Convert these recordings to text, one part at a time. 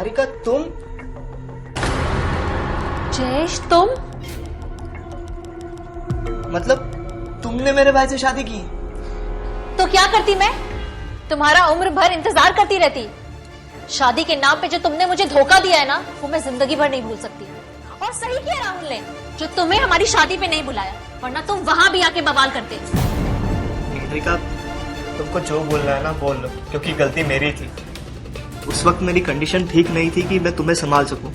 निहारिका तुम? जयेश तुम? मतलब तुमने मेरे भाई से शादी की? तो क्या करती मैं? तुम्हारा उम्र भर इंतजार करती रहती। शादी के नाम पे जो तुमने मुझे धोखा दिया है ना, वो मैं जिंदगी भर नहीं भूल सकती। और सही किया राहुल ने जो तुम्हें हमारी शादी पे नहीं बुलाया, वरना तुम वहां भी आके बवाल करते। निहारिका तुमको जो बोलना है ना बोल लो, क्योंकि गलती मेरी थी। उस वक्त मेरी कंडीशन ठीक नहीं थी कि मैं तुम्हें संभाल सकूं।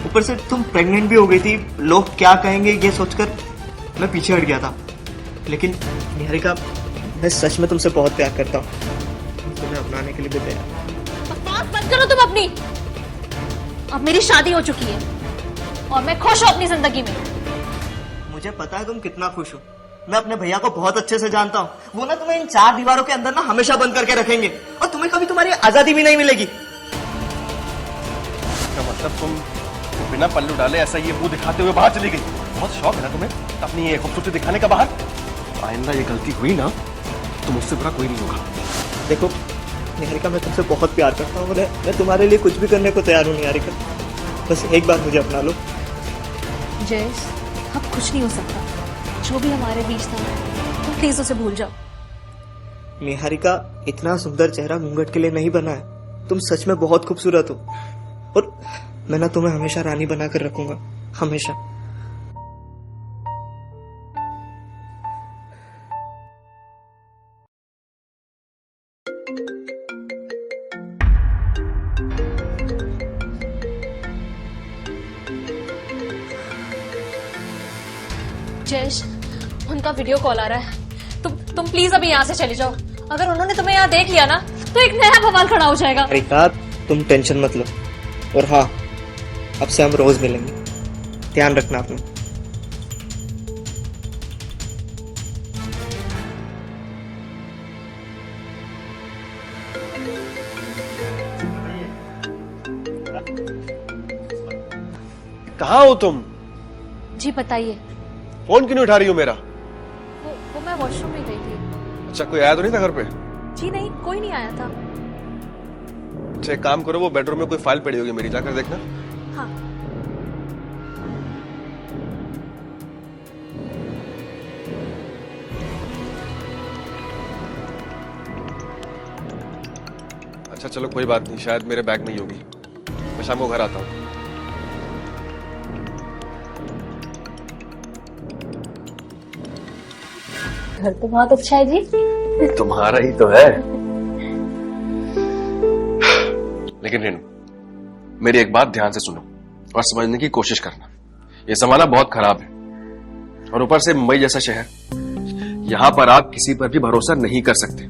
ऊपर से तुम प्रेग्नेंट भी हो गई थी, लोग क्या कहेंगे ये सोचकर मैं पीछे हट गया था। लेकिन निहारिका मैं सच में तुमसे बहुत प्यार करता हूँ, तुम्हें अपनाने के लिए भी तैयार। बकवास बंद करो तुम अपनी। अब मेरी शादी हो चुकी है और मैं खुश हूं अपनी जिंदगी में। मुझे पता है तुम कितना खुश हो। मैं अपने भैया को बहुत अच्छे से जानता हूँ। वो ना तुम्हें इन 4 दीवारों के अंदर ना हमेशा बंद करके रखेंगे और तुम्हें कभी तुम्हारी आजादी भी नहीं मिलेगी। क्या मतलब तुम बिना पल्लू डाले ऐसा ये मुंह दिखाते हुए बाहर चली गई? बहुत शौक है ना तुम्हें अपनी ये खूबसूरती दिखाने का बाहर? आइंदा ये गलती हुई ना तो मुझसे बुरा कोई नहीं होगा। देखो निहारिका मैं तुमसे बहुत प्यार करता हूँ। मैं तुम्हारे लिए कुछ भी करने को तैयार हूँ निहारिका। बस एक बार मुझे अपना लो। जयेश अब कुछ नहीं हो सकता। जो भी हमारे बीच था तुम प्लीज उसे भूल जाओ। निहारिका इतना सुंदर चेहरा घूंघट के लिए नहीं बना है। तुम सच में बहुत खूबसूरत हो और मैं ना तुम्हें हमेशा रानी बनाकर रखूंगा, हमेशा। जयेश उनका वीडियो कॉल आ रहा है। तुम प्लीज अभी यहाँ से चले जाओ। अगर उन्होंने तुम्हें यहाँ देख लिया ना तो एक नया बवाल खड़ा हो जाएगा। निहारिका तुम टेंशन मत लो। और हाँ, अब से हम रोज मिलेंगे, ध्यान रखना अपना। कहाँ हो तुम? जी बताइए। फोन क्यों नहीं उठा रही हो मेरा? वो मैं वॉशरूम में गई थी। अच्छा कोई आया तो नहीं था घर पे? जी नहीं, कोई नहीं आया था। अच्छा एक काम करो, वो बेडरूम में कोई फाइल पड़ी होगी मेरी, जाकर देखना। हाँ। अच्छा चलो कोई बात नहीं, शायद मेरे बैग में ही होगी। मैं शाम को घर आता हूँ। घर तो बहुत अच्छा है जी। तुम्हारा ही तो है। लेकिन रेनू मेरी एक बात ध्यान से सुनो और समझने की कोशिश करना। ये जमाना बहुत खराब है और ऊपर से मुंबई जैसा शहर, यहां पर आप किसी पर भी भरोसा नहीं कर सकते।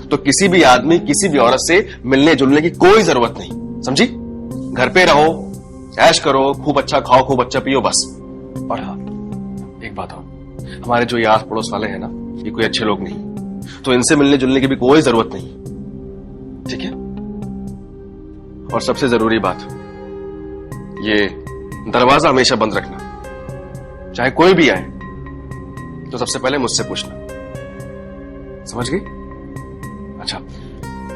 तो किसी भी आदमी किसी भी औरत से मिलने जुलने की कोई जरूरत नहीं, समझी? घर पे रहो, ऐश करो, खूब अच्छा खाओ, खूब अच्छा पियो, बस। और हाँ एक बात और, हमारे जो ये आस पड़ोस वाले हैं ना, ये कोई अच्छे लोग नहीं, तो इनसे मिलने जुलने की भी कोई जरूरत नहीं, ठीक है? और सबसे जरूरी बात, ये दरवाजा हमेशा बंद रखना। चाहे कोई भी आए तो सबसे पहले मुझसे पूछना, समझ गई? अच्छा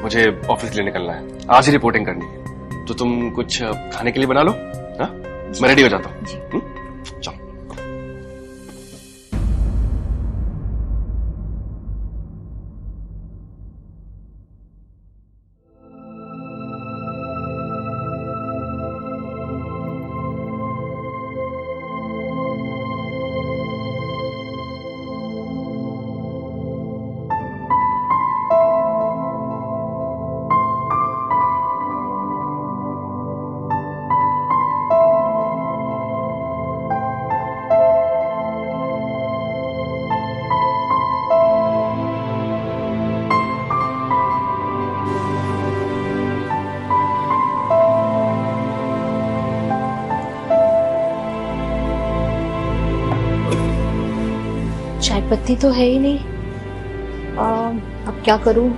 मुझे ऑफिस के लिए निकलना है, आज ही रिपोर्टिंग करनी है, तो तुम कुछ खाने के लिए बना लो। हाँ मैं रेडी हो जाता हूँ। चलो। चाय पत्ती तो है ही नहीं। अब क्या करूं?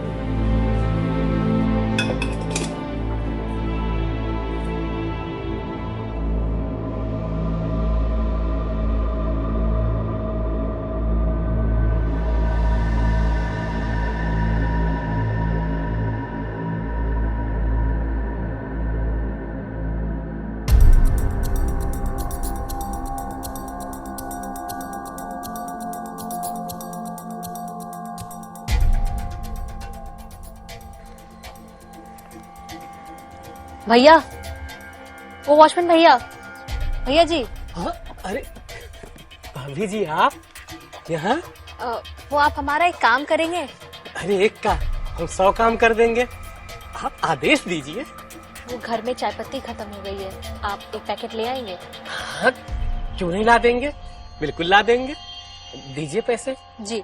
भैया, वो वॉचमैन भैया, भैया जी। हाँ, अरे भाभी जी आप यहाँ? वो आप हमारा एक काम करेंगे? अरे एक का हम 100 काम कर देंगे, आप आदेश दीजिए। वो घर में चाय पत्ती खत्म हो गई है, आप एक पैकेट ले आएंगे? हाँ, क्यों नहीं ला देंगे, बिल्कुल ला देंगे। दीजिए पैसे। जी।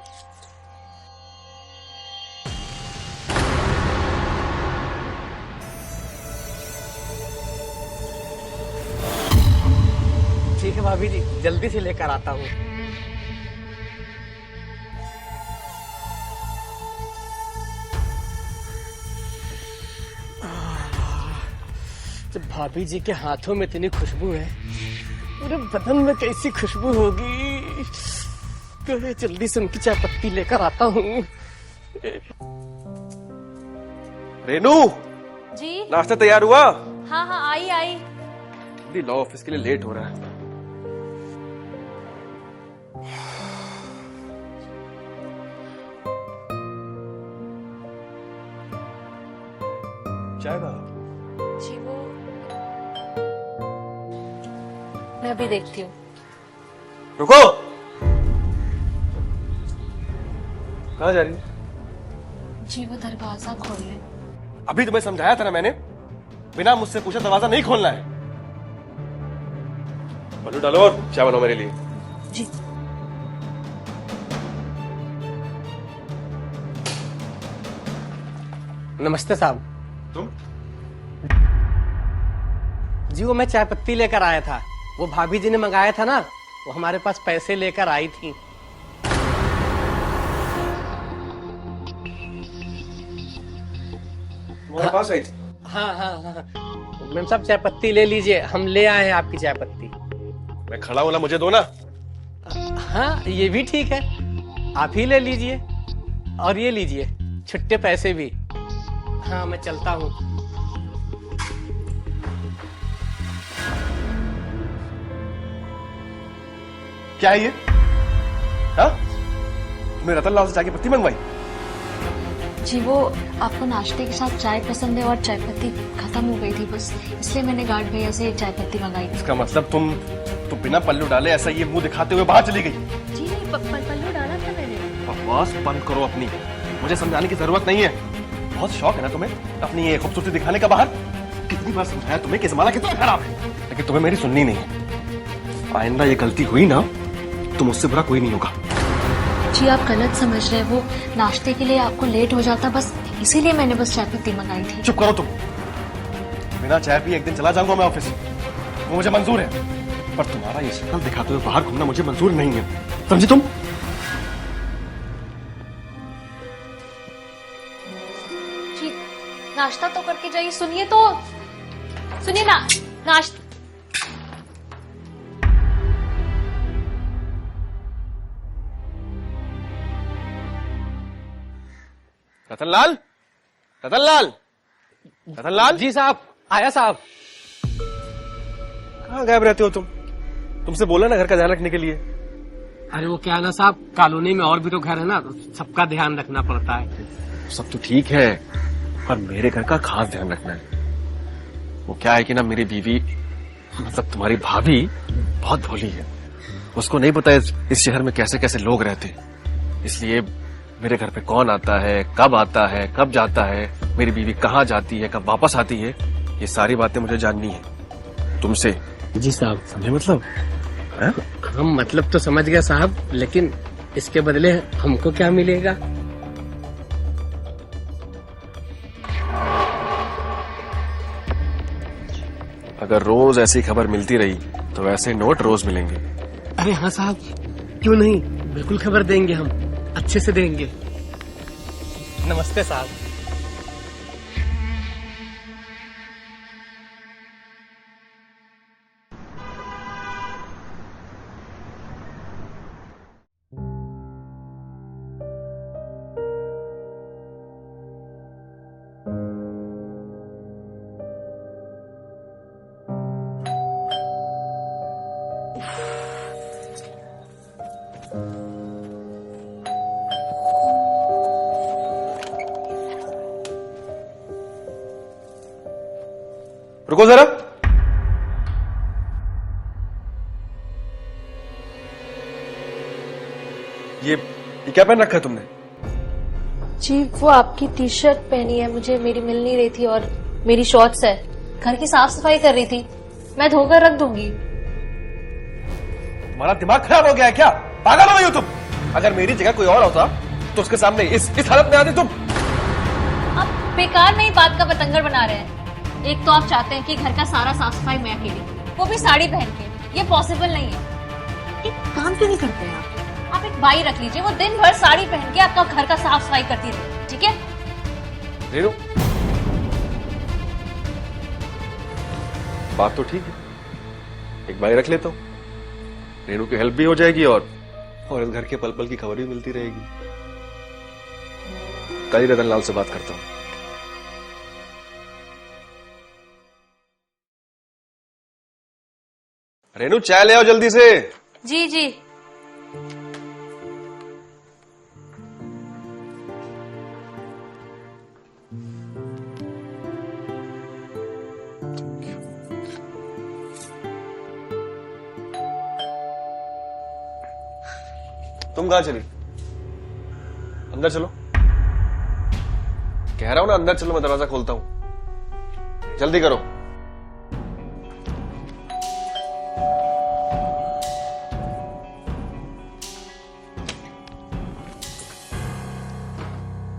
ठीक है भाभी जी, जल्दी से लेकर आता हूँ। जब भाभी जी के हाथों में इतनी खुशबू है, पूरे बदन में कैसी खुशबू होगी। तो जल्दी से उनकी चाय पत्ती लेकर आता हूँ। रेनू, जी। नाश्ता तैयार हुआ? हाँ हाँ, आई आई। जल्दी लॉ ऑफिस के लिए लेट हो रहा है। चाय का जी वो मैं अभी देखती हूँ। रुको, कहाँ जा रही है? जी वो दरवाजा खोल ले। अभी तुम्हें समझाया था ना मैंने, बिना मुझसे पूछे दरवाजा नहीं खोलना है। पल्लू डालो और चाय बनाओ मेरे लिए। जी। नमस्ते साहब। तुम? जी वो मैं चाय पत्ती लेकर आया था, वो भाभी जी ने मंगाया था ना, वो हमारे पास पैसे लेकर आई थी। तुम्हारे पास आई थी? हाँ हाँ हाँ, मैम साहब चाय पत्ती ले लीजिए, हम ले आए हैं आपकी चाय पत्ती। मैं खड़ा हूं ना, मुझे दो ना। हाँ ये भी ठीक है, आप ही ले लीजिए, और ये लीजिए छुट्टे पैसे भी। हाँ मैं चलता हूँ। क्या है ये? हाँ? तुमने रतन लाल से चाय की पत्ती मंगवाई? जी वो आपको नाश्ते के साथ चाय पसंद है और चाय पत्ती खत्म हो गई थी, बस इसलिए मैंने गार्ड भैया से चाय पत्ती मंगाई। इसका मतलब तुम बिना पल्लू डाले ऐसा ये मुंह दिखाते हुए बाहर चली गई? जी नहीं, पल्लू डाला था मैंने। बकवास बंद करो अपनी, मुझे समझाने की जरूरत नहीं है। बहुत शौक है ना तुम्हें अपनी ये खूबसूरती दिखाने का बाहर। कितनी बार समझाया तुम्हें कि जमाना कितना खराब है, लेकिन तुम्हें मेरी सुननी नहीं है। आइंदा ये गलती हुई ना तो मुझसे बुरा कोई नहीं होगा। जी आप गलत समझ रहे हैं, वो नाश्ते के लिए आपको लेट हो जाता, बस इसीलिए मैंने बस चाय पत्ती मंगाई थी। चुप करो तुम। बिना चाय पिए एक दिन चला जाऊंगा मैं ऑफिस, वो मुझे मंजूर है, पर तुम्हारा ये शक्ल दिखाते हुए बाहर घूमना मुझे मंजूर नहीं है, समझी तुम? जी नाश्ता तो करके जाइए। सुनिए तो, सुनिए ना, नाश्ता। रतनलाल, रतनलाल, रतनलाल। जी साहब, आया साहब। कहाँ गायब रहते हो तुम? तुमसे बोला ना घर का ध्यान रखने के लिए। अरे वो क्या है ना साहब, कॉलोनी में और भी तो घर है ना, तो सबका ध्यान रखना पड़ता है। सब तो ठीक है, पर मेरे घर का खास ध्यान रखना है। वो क्या है कि ना मेरी बीवी, मतलब तुम्हारी भाभी, बहुत भोली है। उसको नहीं पता इस शहर में कैसे कैसे लोग रहते, इसलिए मेरे घर पे कौन आता है, कब जाता है, मेरी बीवी कहाँ जाती है, कब वापस आती है, ये सारी बातें मुझे जाननी है तुमसे। जी साहब। समझे मतलब? है? हम मतलब तो समझ गए साहब, लेकिन इसके बदले हमको क्या मिलेगा? अगर रोज ऐसी खबर मिलती रही तो वैसे नोट रोज मिलेंगे। अरे हाँ साहब, क्यों नहीं, बिल्कुल खबर देंगे, हम अच्छे से देंगे। नमस्ते साहब। रुको जरा। ये क्या पहन रखा है तुमने? जी वो आपकी टी शर्ट पहनी है, मुझे मेरी मिल नहीं रही थी, और मेरी शॉर्ट्स है। घर की साफ सफाई कर रही थी, मैं धोकर रख दूंगी। तुम्हारा दिमाग खराब हो गया है क्या? पागल हो गई हो तुम? अगर मेरी जगह कोई और होता तो उसके सामने इस हालत में आते तुम? आप बेकार में ही बात का बतंगड़ बना रहे हैं। एक तो आप चाहते हैं कि घर का सारा साफ सफाई मैं अकेली, वो भी साड़ी पहन के। ये पॉसिबल नहीं है। एक काम क्यों नहीं करते हैं आप एक बाई रख लीजिए, वो दिन भर साड़ी पहन के आपका घर का साफ सफाई करती रहे, ठीक है? रेनू, बात तो ठीक है, एक बाई रख लेता हूं, रेनू की हेल्प भी हो जाएगी और इस घर के पल पल की खबर भी मिलती रहेगी। कल ही रतन लाल से बात करता हूं। रेनू, चाय ले आओ जल्दी से। जी जी। तुम कहां चली? अंदर चलो। कह रहा हूं ना अंदर चलो, मैं दरवाजा खोलता हूं। जल्दी करो।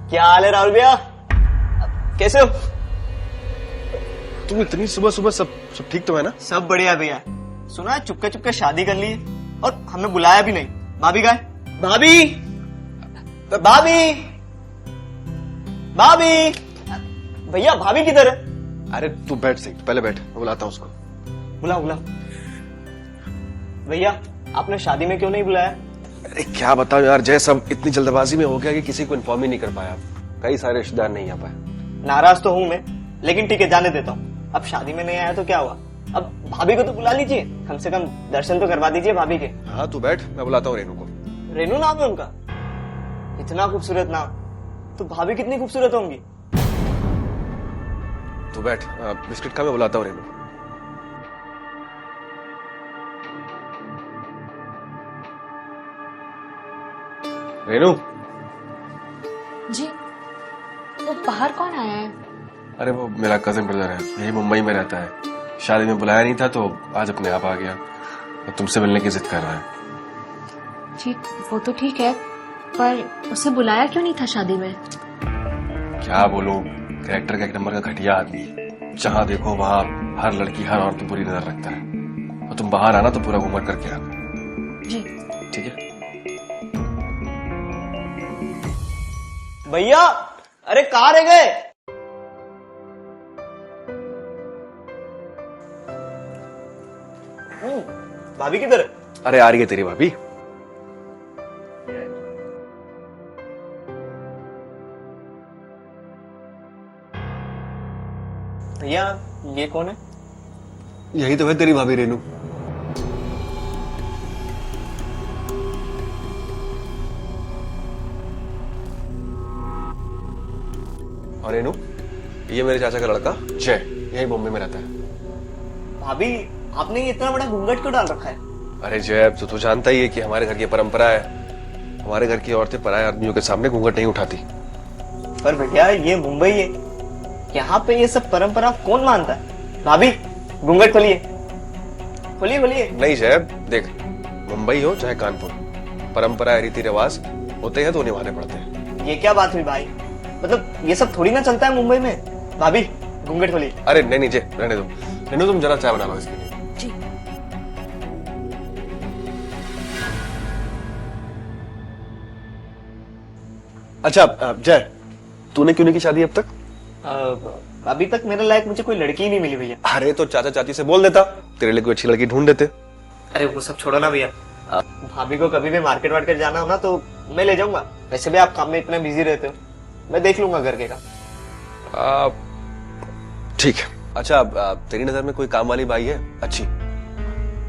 क्या हाल है राहुल भैया? कैसे हो? तुम इतनी सुबह सुबह सब ठीक तो है ना? सब बढ़िया भैया। सुना है चुपके चुपके शादी कर ली है और हमें बुलाया भी नहीं। भाभी का है? भाभी, भाभी, भाभी, भैया भाभी किधर है? अरे तू बैठ सही, पहले बैठ, मैं बुलाता हूं उसको। बुलाओ बुलाओ। भैया आपने शादी में क्यों नहीं बुलाया? अरे क्या बताऊं यार जय, सब इतनी जल्दबाजी में हो गया कि किसी को इन्फॉर्म ही नहीं कर पाया। कई सारे रिश्तेदार नहीं आ पाए। नाराज तो हूं मैं, लेकिन ठीक है जाने देता हूँ। अब शादी में नहीं आया तो क्या हुआ? अब भाभी को तो बुला लीजिए, कम से कम दर्शन तो करवा दीजिए भाभी के। हाँ तू बैठ, मैं बुलाता हूँ रेनू को। रेनू नाम है उनका? इतना खूबसूरत नाम, तो भाभी कितनी खूबसूरत होंगी? तू बैठ, बिस्किट खा, मैं बुलाता हूँ रेनू। रेनू। जी वो बाहर कौन आया है? अरे वो मेरा कजिन ब्रदर है, यही मुंबई में रहता है। शादी में बुलाया नहीं था तो आज अपने आप आ गया और तुमसे मिलने की जिद कर रहा है। जी वो तो ठीक है, पर उसे बुलाया क्यों नहीं था शादी में? क्या बोलूं, कैरेक्टर का एक नंबर का घटिया आदमी है। जहां देखो वहां हर लड़की हर औरत बुरी नजर रखता है। और तुम बाहर आना तो पूरा घूमट करके आना। जी ठीक है? भैया अरे कहाँ रह गए? भाभी किधर है? अरे आ रही है तेरी भाभी। भैया ये कौन है? यही तो है तेरी भाभी रेनू। और रेनू, ये मेरे चाचा का लड़का जय, यही बॉम्बे में रहता है। भाभी आपने ये इतना बड़ा घूंघट क्यों डाल रखा है? अरे जय, तो तू जानता ही है कि हमारे घर की परंपरा है, हमारे घर की औरतें पराये आदमियों के सामने घूंघट नहीं उठाती। पर भैया ये मुंबई है, यहाँ पे ये सब परंपरा कौन मानता है? भाभी घूंघट खोलिए, खोलिए खोलिए। नहीं जय, देख, मुंबई हो चाहे कानपुर, परंपरा रीति रिवाज होते हैं तो निभाने पड़ते हैं। ये क्या बात हुई भाई? मतलब ये सब थोड़ी ना चलता है मुंबई में। भाभी घूंघट खोलिए। अरे नहीं नहीं जय, रहने दो। रेनू तुम जरा चाय बना लो इसके लिए। जी। अच्छा जय, तूने क्यों नहीं की शादी अब तक? अभी तक मेरे लायक मुझे कोई लड़की ही नहीं मिली भैया। अरे तो चाचा चाची से बोल देता, तेरे लिए कोई अच्छी लड़की ढूंढ देते। अरे वो सब छोड़ो ना भैया। भाभी को कभी भी मार्केट वार्केट जाना हो ना तो मैं ले जाऊंगा। वैसे भी आप काम में इतने बिजी रहते हो, मैं देख लूंगा घर के काम। ठीक है। अच्छा तेरी नजर में कोई काम वाली बाई है अच्छी?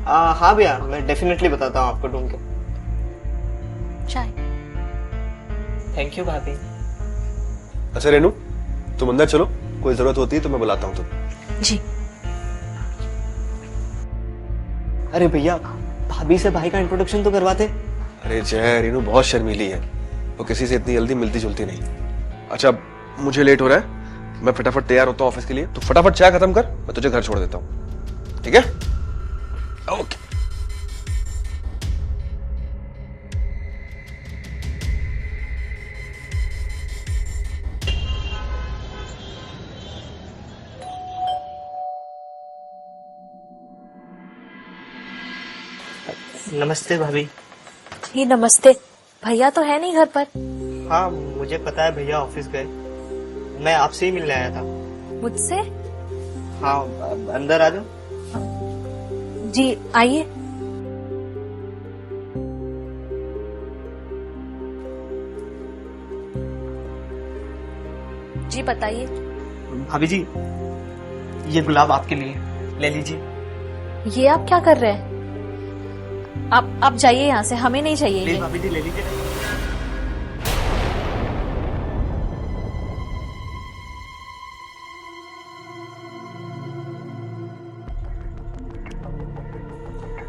हाँ भैया, मैं डेफिनेटली बताता हूँ आपको ढूंढ के। चाय। थैंक यू भाभी। अच्छा रेनू, तुम अंदर चलो, कोई जरूरत होती है तो मैं बुलाता हूँ तुम। जी। अरे भैया, भाभी से भाई का इंट्रोडक्शन तो करवाते। अरे जय, रीनू बहुत शर्मीली है, वो किसी से इतनी जल्दी मिलती जुलती नहीं। अच्छा मुझे लेट हो रहा है, मैं फटाफट तैयार होता हूँ ऑफिस के लिए, तो फटाफट चाय खत्म कर, मैं तुझे घर छोड़ देता हूँ, ठीक है? ओके। नमस्ते भाभी। जी नमस्ते। भैया तो है नहीं घर पर। हाँ मुझे पता है, भैया ऑफिस गए, मैं आपसे ही मिलने आया था। मुझसे? हाँ अंदर आ जाओ। जी आइए। जी बताइए। भाभी जी, ये गुलाब आपके लिए, ले लीजिए। ये आप क्या कर रहे हैं? आप जाइए यहाँ से, हमें नहीं चाहिए प्लीज ये। भाभी जी ले लीजिए।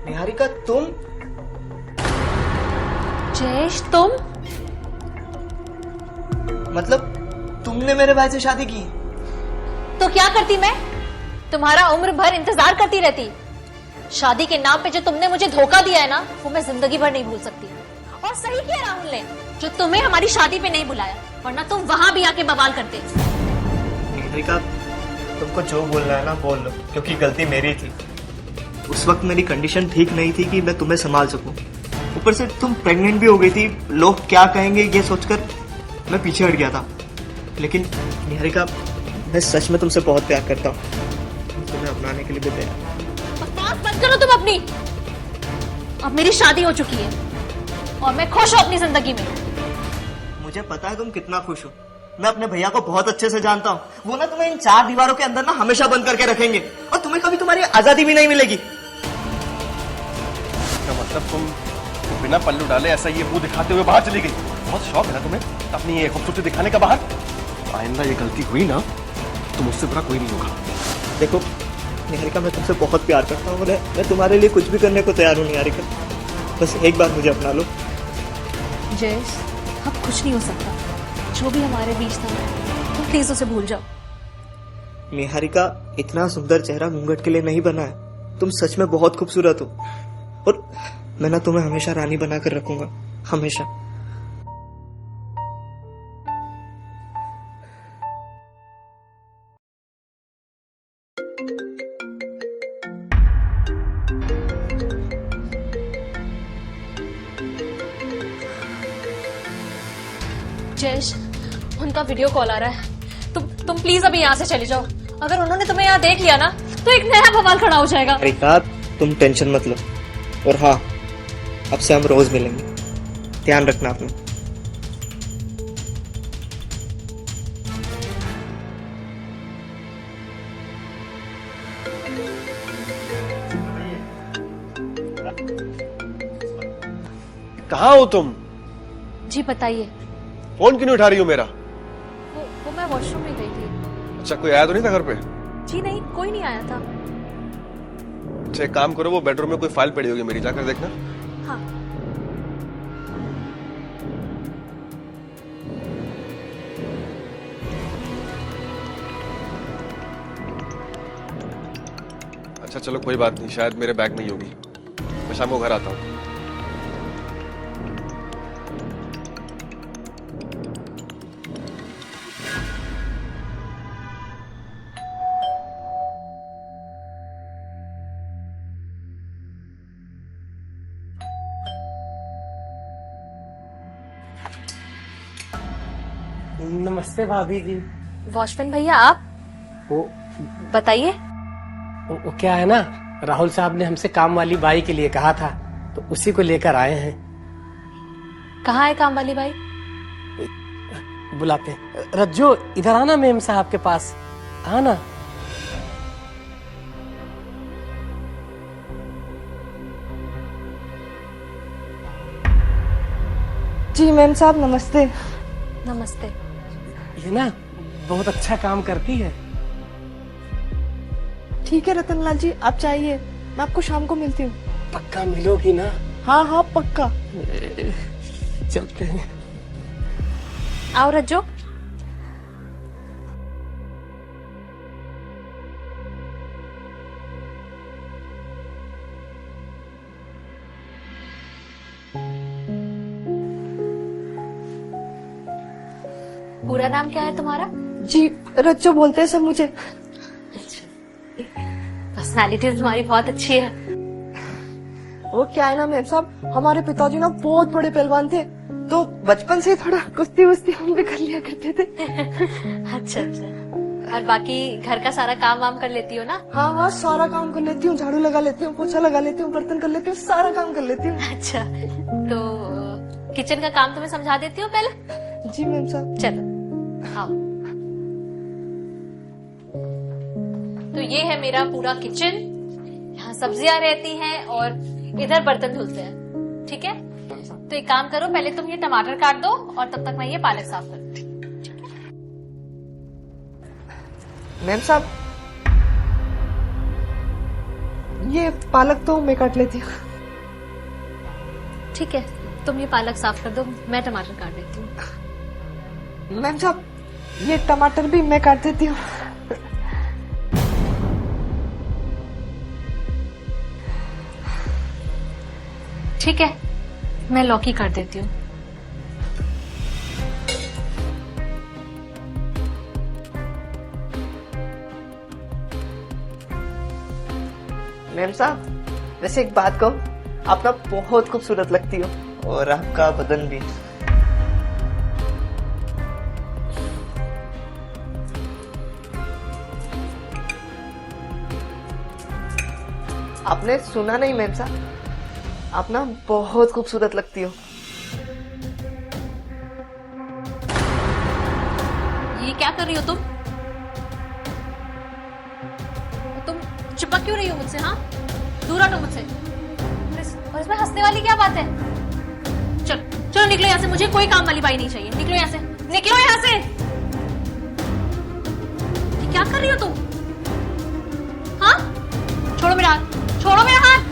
निहारिका तुम? जयेश तुम? मतलब तुमने मेरे भाई से शादी की? तो क्या करती मैं? तुम्हारा उम्र भर इंतजार करती रहती। शादी के नाम पे जो तुमने मुझे धोखा दिया है ना, वो मैं जिंदगी भर नहीं भूल सकती। और सही किया राहुल ने, जो तुम्हें हमारी शादी पे नहीं बुलाया, वरना तुम वहां भी आके बवाल करते। निहारिका, तुमको जो बोलना है ना बोल लो, क्योंकि गलती मेरी थी। उस वक्त मेरी कंडीशन ठीक नहीं थी कि मैं तुम्हें संभाल सकूं। ऊपर से तुम प्रेग्नेंट भी हो गई थी, लोग क्या कहेंगे ये सोचकर मैं पीछे हट गया था। लेकिन निहारिका, मैं सच में तुमसे बहुत प्यार करता हूँ, तुम्हें अपनाने के लिए भी तैयार। बकवास बंद करो तुम अपनी। अब मेरी शादी हो चुकी है और मैं खुश हूँ अपनी जिंदगी में। मुझे पता है तुम कितना खुश हो, मैं अपने भैया को बहुत अच्छे से जानता हूँ। वो ना तुम्हें इन 4 दीवारों के अंदर ना हमेशा बंद करके रखेंगे, और तुम्हें कभी तुम्हारी आजादी भी नहीं मिलेगी। क्या मतलब तुम बिना पल्लू डाले ऐसा ये मुंह दिखाते हुए बाहर चली गई? बहुत शौक है ना तुम्हें अपनी ये खूबसूरती दिखाने का बाहर? आइंदा ये गलती हुई ना तो मुझसे बुरा कोई नहीं होगा। देखो निहारिका, मैं तुमसे बहुत प्यार करता हूँ, मैं तुम्हारे लिए कुछ भी करने को तैयार हूँ निहारिका। बस एक बार मुझे अपना लो। जयेश, अब कुछ नहीं हो सकता। जो भी हमारे बीच था तुम प्लीज उसे भूल जाओ। निहारिका, इतना सुंदर चेहरा घूंघट के लिए नहीं बना है। तुम सच में बहुत खूबसूरत हो, और मैं ना तुम्हें हमेशा रानी बनाकर रखूंगा, हमेशा। जयेश, उनका वीडियो कॉल आ रहा है। तुम प्लीज अभी यहाँ से चले जाओ। अगर उन्होंने तुम्हें यहाँ देख लिया ना, तो एक नया बवाल खड़ा हो जाएगा। निहारिका, तुम टेंशन मत लो, और हाँ, अब से हम रोज मिलेंगे, ध्यान रखना अपना। कहाँ हो तुम? जी बताइए। फोन क्यों नहीं उठा रही हो मेरा? वो मैं वॉशरूम में गई थी। अच्छा कोई आया तो नहीं था घर पे? जी नहीं, कोई नहीं आया था। अच्छा एक काम करो, वो बेडरूम में कोई फाइल पड़ी होगी मेरी, जाकर देखना। हाँ। अच्छा चलो कोई बात नहीं, शायद मेरे बैग में ही होगी, मैं शाम को घर आता हूँ। नमस्ते भाभी जी। वॉचमैन भैया आप? वो बताइए। वो क्या है ना, राहुल साहब ने हमसे काम वाली बाई के लिए कहा था, तो उसी को लेकर आए हैं। कहाँ है काम वाली बाई? बुलाते हैं। रज्जो इधर आना मेम साहब के पास, आना। जी मैम साहब नमस्ते। नमस्ते। ये ना बहुत अच्छा काम करती है। ठीक है रतनलाल जी, आप चाहिए, मैं आपको शाम को मिलती हूँ। पक्का मिलोगी ना? हाँ हाँ पक्का। चलते हैं। आओ रज्जो। पूरा नाम क्या है तुम्हारा? जी रज्जो बोलते हैं सब मुझे। पर्सनालिटी तुम्हारी बहुत अच्छी है। वो क्या है ना मेम साहब, हमारे पिताजी ना बहुत बड़े पहलवान थे, तो बचपन से थोड़ा कुश्ती वुस्ती हम भी कर लिया करते थे। अच्छा अच्छा। और बाकी घर का सारा काम वाम कर लेती हो ना? हाँ हाँ सारा काम कर लेती हूँ, झाड़ू लगा लेती हूँ, पोछा लगा लेती हूँ, बर्तन कर लेती हूँ, सारा काम कर लेती हूँ। अच्छा, तो किचन का काम तुम्हें समझा देती हो पहले? जी मैम साहब। चलो आओ। तो ये है मेरा पूरा किचन, यहाँ सब्जियां रहती हैं और इधर बर्तन धुलते हैं, ठीक है? तो एक काम करो, पहले तुम ये टमाटर काट दो और तब तक मैं ये पालक साफ करती हूँ। मैम साहब ये पालक तो मैं काट लेती हूँ। ठीक है, तुम ये पालक साफ कर दो, मैं टमाटर काट देती हूँ। मैम साहब ये टमाटर भी मैं काट देती हूँ। ठीक है, मैं लौकी काट देती हूँ। मैम साहब वैसे एक बात कहो, आप ना बहुत खूबसूरत लगती हो और आपका बदन भी। आपने सुना नहीं मैम साहब, आप ना बहुत खूबसूरत लगती हो। ये क्या कर रही हो तुम? चिपक क्यों रही हो मुझसे? हाँ, दूर हटो मुझसे। और इसमें हंसने वाली क्या बात है? चलो चलो निकलो यहाँ से, मुझे कोई काम वाली बाई नहीं चाहिए। निकलो यहाँ से, निकलो यहाँ से। ये क्या कर रही हो तुम? हाँ, छोड़ो मेरा हाथ, छोड़ो मेरा हाथ।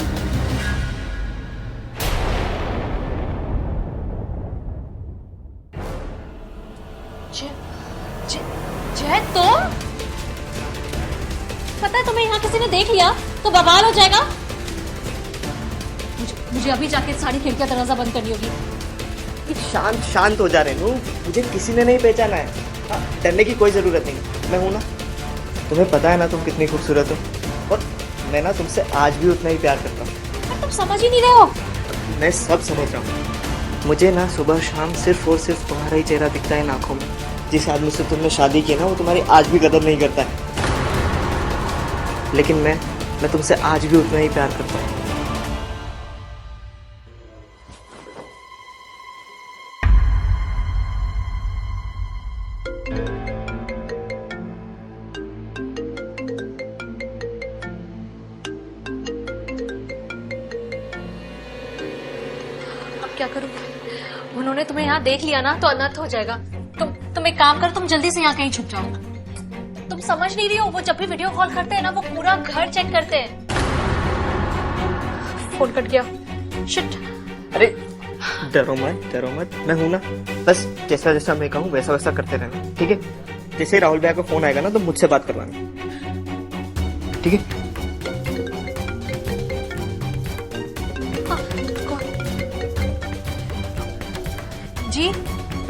जय तुम, पता है तुम्हें यहाँ किसी ने देख लिया तो बवाल हो जाएगा। मुझे अभी जाके सारी खिड़कियां दरवाजा बंद करनी होगी। शांत शांत हो जा रहे हो, मुझे किसी ने नहीं पहचाना है। हाँ, डरने की कोई जरूरत नहीं, मैं हूं ना। तुम्हें पता है ना तुम कितनी खूबसूरत हो, और मैं ना तुमसे आज भी उतना ही प्यार करता हूँ। तुम समझ ही नहीं रहे हो। मैं सब समझ रहा हूँ। मुझे ना सुबह शाम सिर्फ और सिर्फ तुम्हारा ही चेहरा दिखता है आंखों में। जिस आदमी से तुमने शादी की ना वो तुम्हारी आज भी कदर नहीं करता है, लेकिन मैं तुमसे आज भी उतना ही प्यार करता हूँ। अब क्या करूं? उन्होंने तुम्हें यहाँ देख लिया ना तो अनर्थ हो जाएगा। तुम एक काम कर, तुम जल्दी से यहाँ कहीं छुप जाओ। तुम समझ नहीं रही हो, वो जब भी वीडियो कॉल करते हैं ना वो पूरा घर चेक करते हैं। फोन कट गया, शिट। अरे डरो मत, मैं हूं ना। बस जैसा जैसा मैं कहूँ वैसा वैसा करते रहना, ठीक है? जैसे राहुल भैया का फोन आएगा ना तो मुझसे बात करवाना, ठीक है? जी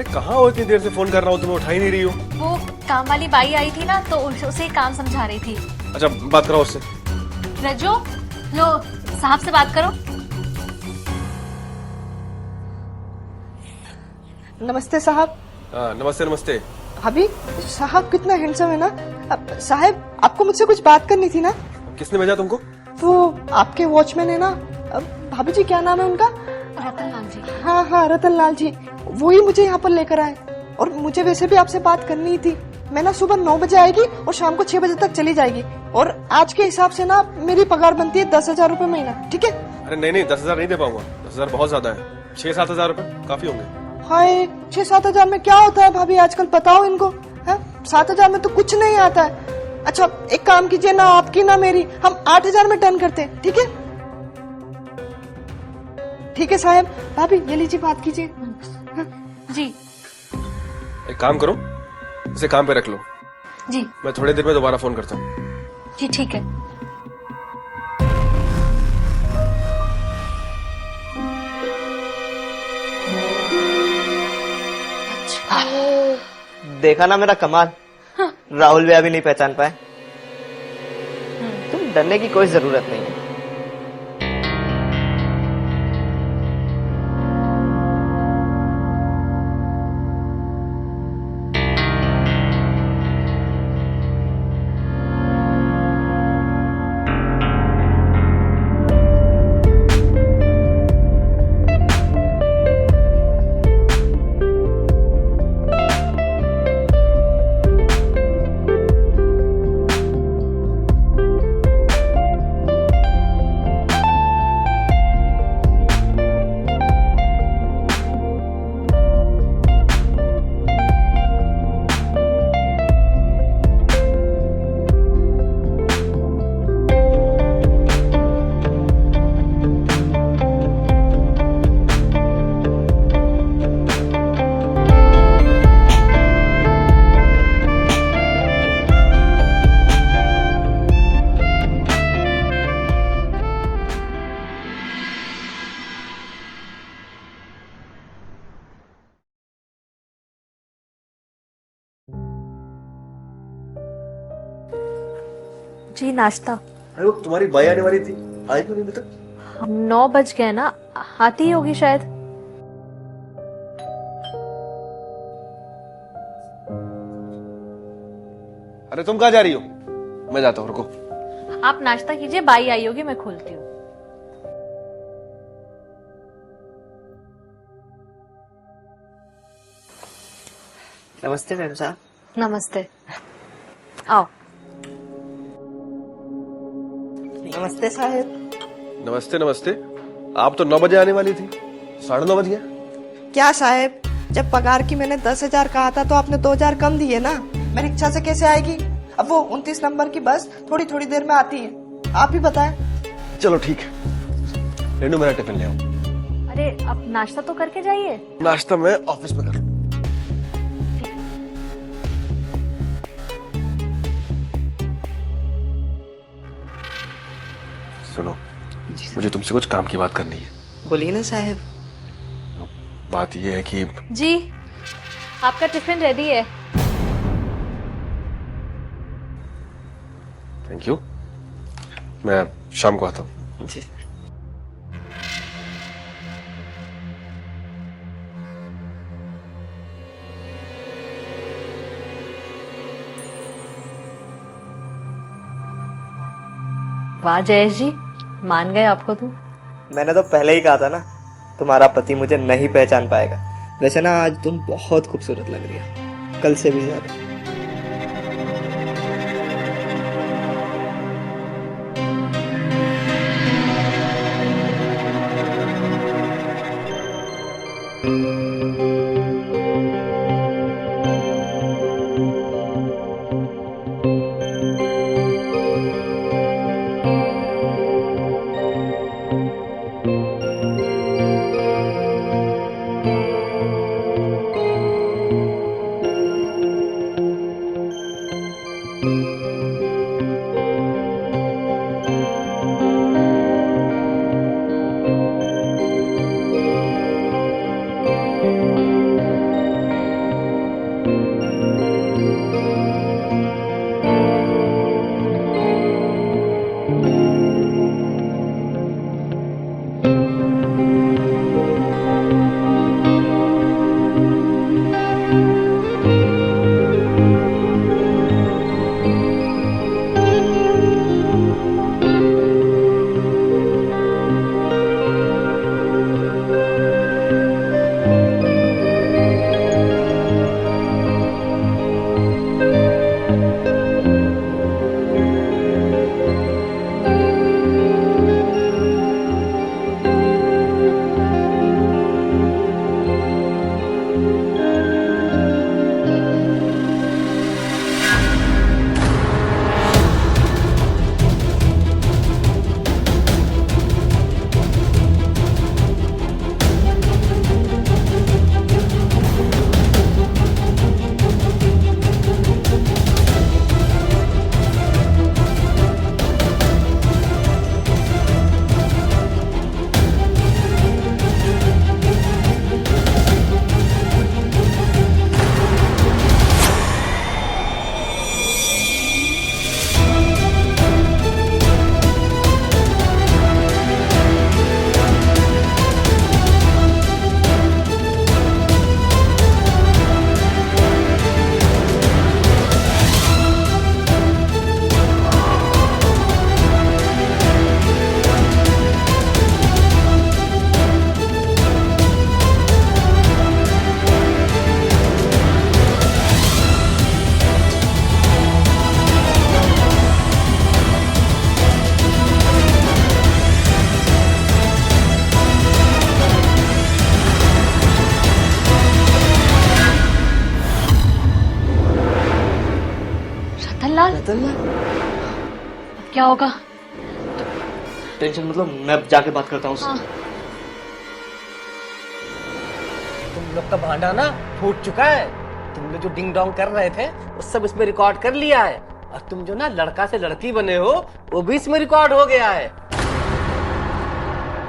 कहाँ हो? इतनी देर से फोन कर रहा हूँ, तुम्हें उठा ही नहीं रही हो। वो काम वाली बाई आई थी ना तो उसे काम समझा रही थी। अच्छा, बात कराओ उससे। रज्जो, लो साहब से बात करो। नमस्ते साहब। नमस्ते नमस्ते। अभी साहब कितना हैंडसम है ना। साहब आपको मुझसे कुछ बात करनी थी ना। किसने भेजा तुमको? वो आपके वॉचमैन है ना, भाभी जी क्या नाम है उनका? रतनलाल जी। हाँ रतनलाल जी, वो ही मुझे यहाँ पर लेकर आए। और मुझे वैसे भी आपसे बात करनी ही थी। मैं ना सुबह 9 बजे आएगी और शाम को 6 बजे तक चली जाएगी, और आज के हिसाब से ना मेरी पगार बनती है 10,000 रूपए महीना, ठीक है? अरे नहीं 10,000 नहीं दे पाऊंगा, 10,000 बहुत ज्यादा है। 6-7 हजार रूपए काफी होंगे। हाय 6-7 हजार में क्या होता है भाभी आजकल, बताओ इनको। 7 हजार में तो कुछ नहीं आता है। अच्छा एक काम कीजिए ना, आपकी ना मेरी, हम 8 हजार में डन करते हैं, ठीक है? ठीक है साहब। भाभी ये लीजिए, बात कीजिए। जी एक काम करो, इसे काम पे रख लो, जी मैं थोड़ी देर में दोबारा फोन करता हूँ। जी ठीक है। देखा ना मेरा कमाल। राहुल भी अभी नहीं पहचान पाए। तुम डरने की कोई जरूरत नहीं है। जी नाश्ता। अरे वो तुम्हारी बाई आने वाली थी, आई क्यों नहीं अभी तक? हम 9 बज गए ना, आती ही होगी शायद। अरे तुम कहाँ जा रही हो? मैं जाता हूँ, रुको। आप नाश्ता कीजिए, बाई आई होगी, मैं खोलती हूँ। नमस्ते मैम साहब। नमस्ते, आओ। नमस्ते साहब। नमस्ते नमस्ते। आप तो 9 बजे आने वाली थी, 9:30 बज गया। क्या साहब, जब पगार की मैंने 10,000 कहा था तो आपने 2,000 कम दिए ना। मैं रिक्शा से कैसे आएगी? अब वो 29 नंबर की बस थोड़ी थोड़ी देर में आती है, आप ही बताएं। चलो ठीक है, रेनू मेरा टिफिन ले आओ। अरे अब नाश्ता तो करके जाइए। नाश्ता मैं ऑफिस में कर लूँ। सुनो, मुझे तुमसे कुछ काम की बात करनी है। बोलिए ना साहब। बात यह है कि जी आपका टिफिन रेडी है। थैंक यू, मैं शाम को आता हूँ। जी। वाह जयेश जी, मान गए आपको तो। मैंने तो पहले ही कहा था ना, तुम्हारा पति मुझे नहीं पहचान पाएगा। वैसे ना आज तुम बहुत खूबसूरत लग रही हो, कल से भी ज्यादा। अब क्या होगा? टेंशन मतलब मैं अब जाके बात करता हूँ उससे। हाँ। तुम लोग का भांडा ना फूट चुका है। तुम लोग जो डिंग डोंग कर रहे थे वो सब इसमें रिकॉर्ड कर लिया है, और तुम जो ना लड़का से लड़की बने हो वो भी इसमें रिकॉर्ड हो गया है।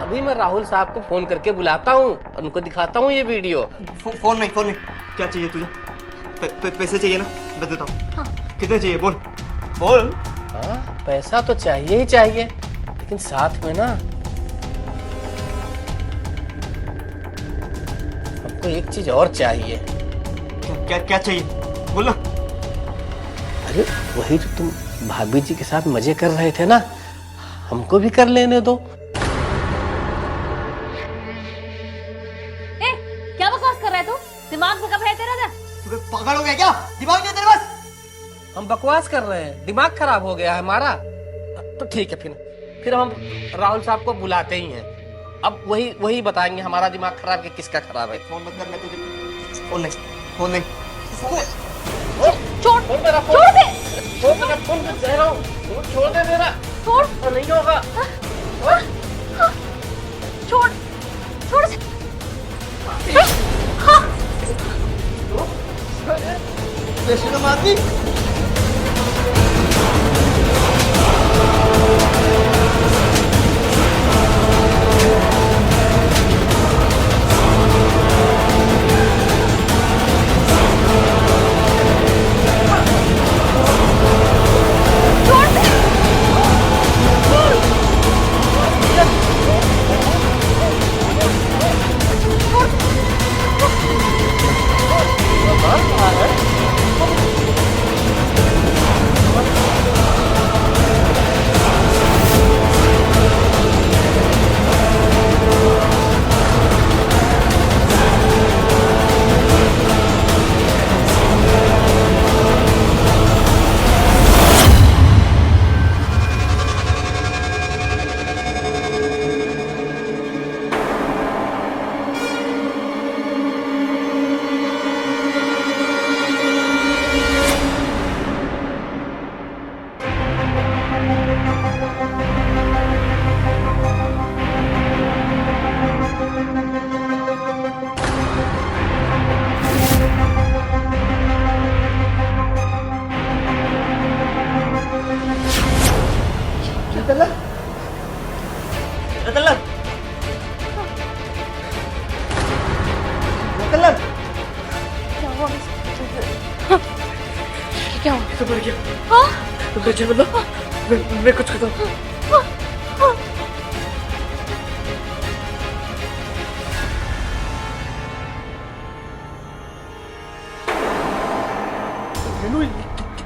अभी मैं राहुल साहब को फोन करके बुलाता हूँ और उनको दिखाता हूँ ये वीडियो। फोन नहीं, फोन नहीं। क्या चाहिए तुझे? पैसे चाहिए ना? मैं देता हूँ। हाँ। कितने चाहिए? बोल बोल। हाँ, पैसा तो चाहिए ही चाहिए, लेकिन साथ में ना हमको एक चीज और चाहिए। क्या क्या चाहिए? बोल ना। अरे वही जो तुम भाभी जी के साथ मजे कर रहे थे ना, हमको भी कर लेने दो। ए, क्या बकवास कर रहा है तू? दिमाग में कब है तेरा? तुम्हें पागल हो गया क्या? दिमाग नहीं है तेरे पास? हम बकवास कर रहे हैं, दिमाग खराब हो गया है हमारा। तो ठीक है, फिर हम राहुल साहब को बुलाते ही हैं। अब वही बताएंगे हमारा दिमाग खराब कि किसका खराब है। फोन मत कर, मैं तुझे फोन नहीं, फोन नहीं। छोड़, फोन मेरा, छोड़ दे, फोन मेरा, फोन मैं कह रहा हूँ, फोन छोड़ दे मेरा। छोड़, तो नहीं होगा। छोड़, छोड़। बेशरम आदमी। क्या हुआ? तो मर गया। हाँ? तो बच्चे मतलब मैं कुछ करता हूँ। रेनू,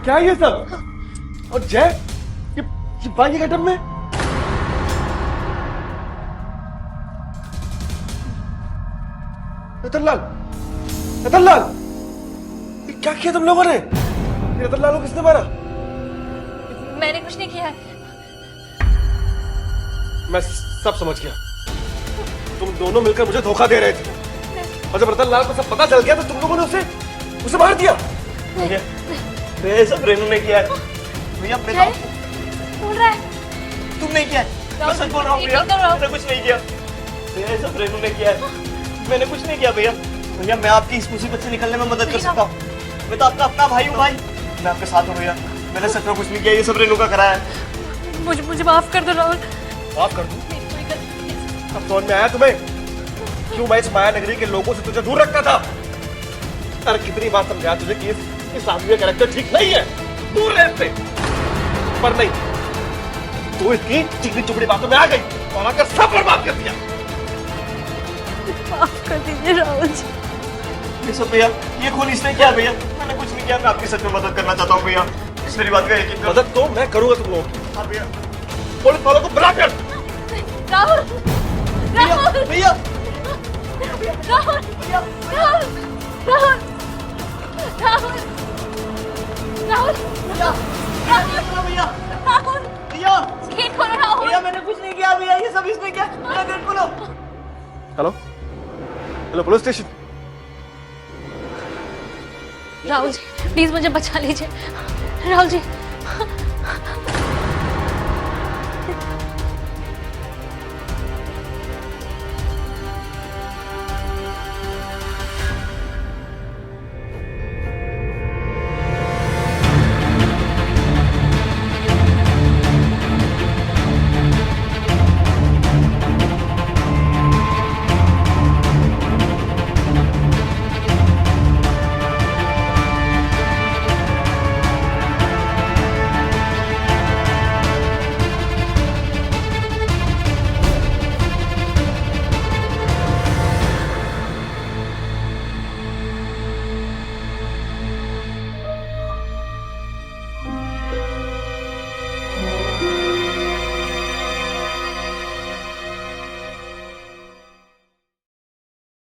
क्या है ये सब? और जय, ये बाकी का में रतनलाल, रतनलाल, ये क्या किया तुम लोगों ने? रतनलाल को किसने मारा? मैंने कुछ नहीं किया है। मैं सब समझ गया। तुम दोनों मिलकर मुझे धोखा दे रहे थे, और जब रतनलाल को सब पता चल गया तो तुम लोगों ने उसे मार दिया। भैया, ये सब रेनू ने किया है। भैया मैं बोल रहा है तुम नहीं किया है। मैं सच बोल रहा हूँ भैया, मैंने कुछ नहीं किया। भैया ये सब रेनू ने किया है, मैंने कुछ नहीं किया भैया। भैया मैं आपकी इस मुसीबत से निकलने में मदद कर सकता हूँ। मैं तो आपका अपना भाई हूँ भाई, मैं आपके साथ हूँ भैया। मैंने सच में कुछ नहीं किया, ये सब रेनू का करा है। मुझे माफ कर दो राहुल। माफ कर दूं? अब समझ में आया तुम्हें क्यों मैं इस माया नगरी के लोगों से तुझे दूर रखता था? अरे कितनी बार समझाया तुझे कि इस आदमी का कैरेक्टर ठीक नहीं है, दूर रह इससे। पर नहीं, तू इसकी चिकनी चुपड़ी बातों में आ गई और आकर सब बर्बाद कर दिया। माफ कर दीजिए राहुल जी। ये सब भैया, ये खून इसने किया भैया, मैंने कुछ नहीं किया। मैं आपकी सच में मदद करना चाहता हूँ भैया, इस मेरी बात का यकीन करो। मदद तो मैं करूंगा तुम लोगों की। हाँ भैया। पुलिस वालों को बुला कर। राहुल, राहुल, भैया राहुल, राहुल, राहुल, राहुल, राहुल, भैया राहुल, भैया गेट खोलो राहुल। भैया, मैंने कुछ नहीं किया भैया, ये सब इसने किया। मेरा गेट खोलो। Hello hello, police station. Rahul ji please मुझे बचा लीजिए। राहुल जी